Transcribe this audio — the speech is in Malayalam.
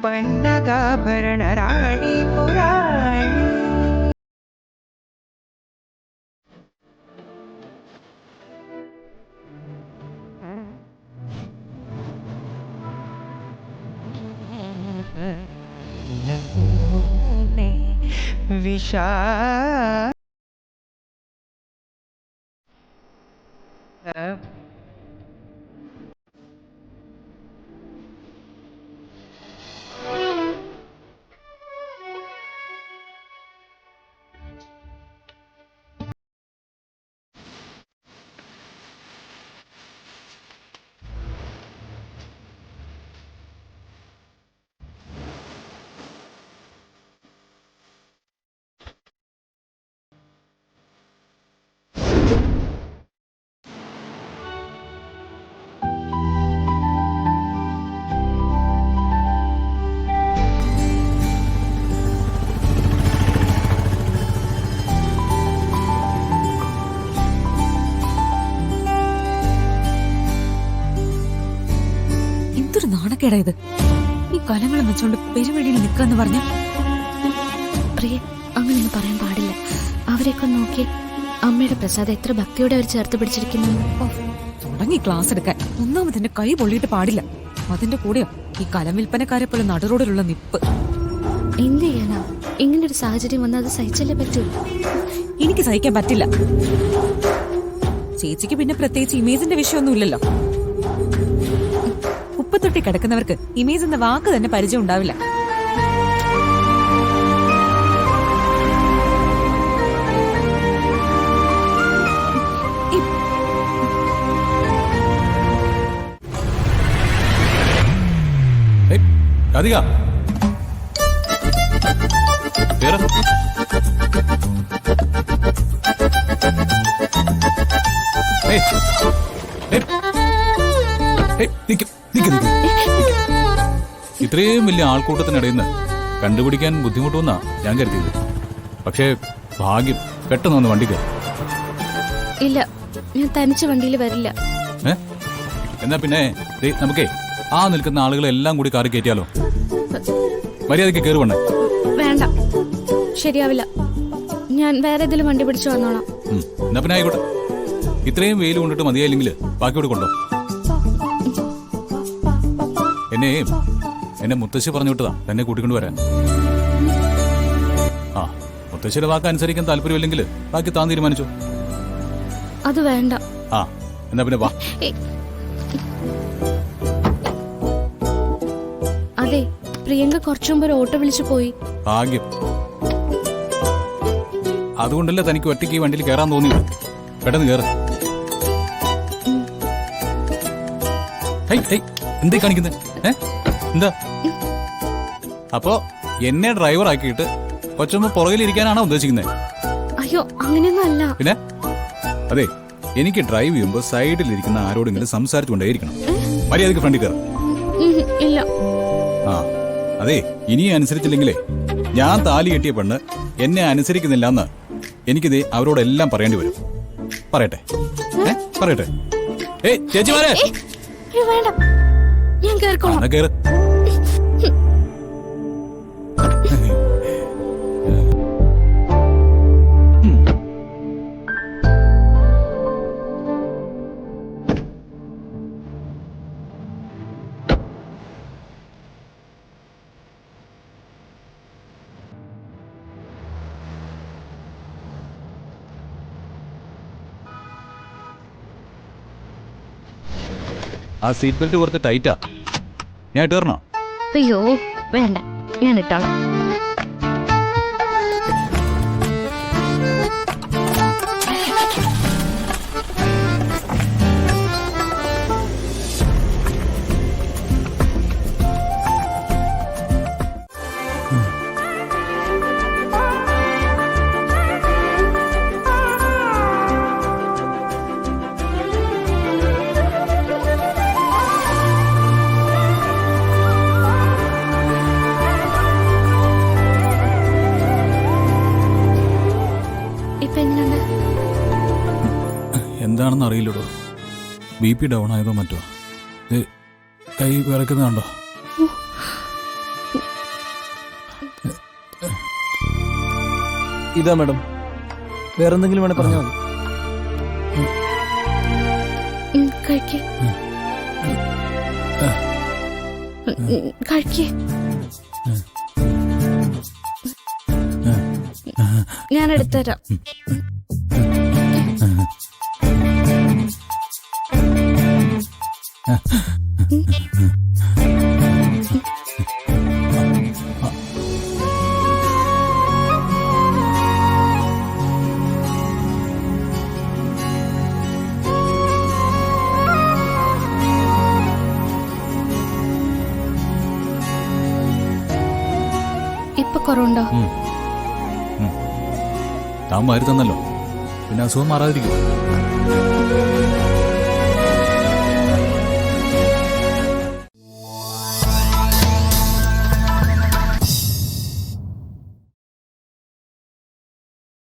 പന്നകാഭരണ റാണി പുരാണി. വിശാ നാണക്കേടാ ഇത്. ഈ കലങ്ങളും വെച്ചോണ്ട് പെരുവഴിയിൽ നിൽക്കാന്ന് പറഞ്ഞ പ്രിയ, അങ്ങനെയൊന്നും പറയാൻ പാടില്ല. അവരെയൊക്കെ നോക്കി അമ്മയുടെ പ്രസാദം എത്ര ഭക്തിയോടെ അവർ ചേർത്ത് പിടിച്ചിരിക്കുന്നു. തുടങ്ങി ക്ലാസ് എടുക്കാൻ. ഒന്നാമതിന്റെ കൈ പൊള്ളിയിട്ട് പാടില്ല. അതിന്റെ കൂടെയോ ഈ കലം വിൽപ്പനക്കാരെ പോലെ നടുറോഡിലുള്ള നിപ്പ്. എന്ത് ചെയ്യാനാ? ഇങ്ങനൊരു സാഹചര്യം വന്നാൽ അത് സഹിച്ചല്ലേ പറ്റൂ. എനിക്ക് സഹിക്കാൻ പറ്റില്ല. ചേച്ചിക്ക് പിന്നെ പ്രത്യേകിച്ച് ഇമേജിന്റെ വിഷയമൊന്നുമില്ലല്ലോ. ഉപ്പത്തൊട്ടി കിടക്കുന്നവർക്ക് ഇമേജ് എന്ന വാക്ക് തന്നെ പരിചയം ഉണ്ടാവില്ല. ഇത്രയും വലിയ ആൾക്കൂട്ടത്തിനിടയിൽ നിന്ന് കണ്ടുപിടിക്കാൻ ബുദ്ധിമുട്ടുമെന്നാ ഞാൻ കരുതിയത്. പക്ഷേ ഭാഗ്യം, പെട്ടെന്ന് വന്ന് വണ്ടി കയറി. ഇല്ല, ഞാൻ തനിച്ച് വണ്ടിയിൽ വരില്ല. എന്നാ പിന്നെ നമുക്കേ ആ നിൽക്കുന്ന ആളുകളെല്ലാം കൂടി കാറി കയറ്റിയാലോ? മര്യാദയ്ക്ക് കയറി വണ്ണേ. വേണ്ട, ശരിയാവില്ല. ഞാൻ വേറെ ഏതെങ്കിലും വണ്ടി പിടിച്ചു വന്നോളാം. എന്നാ പിന്നെ ആയിക്കോട്ടെ. ഇത്രയും വെയിൽ കൊണ്ടിട്ട് മതിയായില്ലെങ്കിൽ ബാക്കിയോട് കൊണ്ടോ. എന്നെ മുത്തശ്ശി പറഞ്ഞു വിട്ടതാ തന്നെ കൂട്ടിക്കൊണ്ട് വരാൻ. ആ, മുത്തശ്ശിയുടെ വാക്ക് അനുസരിക്കാൻ താല്പര്യമില്ലെങ്കിൽ ബാക്കി താൻ തീരുമാനിച്ചു. അത് വേണ്ട. ആ, എന്നാ പിന്നെ വാ. അതെ, പ്രിയങ്ക കുറച്ചു മുമ്പ് ഒരു ഓട്ടോ വിളിച്ചു പോയി. ഭാഗ്യം. അതുകൊണ്ടല്ലേ തനിക്ക് ഒറ്റയ്ക്ക് ഈ വണ്ടിയിൽ കയറാൻ തോന്നി. പെട്ടെന്ന് കയറ്. എന്തേ കാണിക്കുന്നത്? എന്താ? അപ്പോ എന്നെ ഡ്രൈവർ ആക്കിയിട്ട് കൊച്ചമ്മ പുറകിലിരിക്കാനാണോ ഉദ്ദേശിക്കുന്നത്? അയ്യോ, അങ്ങനെയൊന്നും അല്ല. പിന്നെ അതെ, എനിക്ക് ഡ്രൈവ് ചെയ്യുമ്പോ സൈഡിലിരിക്കുന്ന ആരോടെങ്കിലും സംസാരിച്ചുകൊണ്ടേയിരിക്കണം. മര്യാദക്ക് ഫ്രണ്ടിൽ കയറും. ഇല്ല. ആ, അതെ, ഇനി അനുസരിച്ചില്ലെങ്കിലേ ഞാൻ താലി കെട്ടിയ പെണ്ണ് എന്നെ അനുസരിക്കുന്നില്ല എന്ന് എനിക്കിത് അവരോടെല്ലാം പറയേണ്ടി വരും. പറയട്ടെ? പറയട്ടെ? ചേച്ചിമാരെ, വേണ്ട, ഞാൻ കേറിക്കോളാം. കേറ്. ആ സീറ്റ് ബെൽറ്റ് കുറച്ച് ടൈറ്റാ. ഞാൻ ഇട്ടേരണോ? അയ്യോ വേണ്ട, ഞാൻ ഇട്ടോളാം. BP ഡൗൺ ആയതോ മറ്റോ. ഇത് കൈ വിറയ്ക്കുന്നത് കണ്ടോ? ഇതാ മാഡം, വേറെന്തെങ്കിലും വേണേ പറഞ്ഞാൽ മതി. കഴിക്കേ കഴിക്കേ. ഞാൻ എടുത്തുതരാം. ഇപ്പൊ കുറവുണ്ടോ? താൻ മരുന്ന് തന്നല്ലോ, പിന്നെ അസുഖം മാറാതിരിക്കും.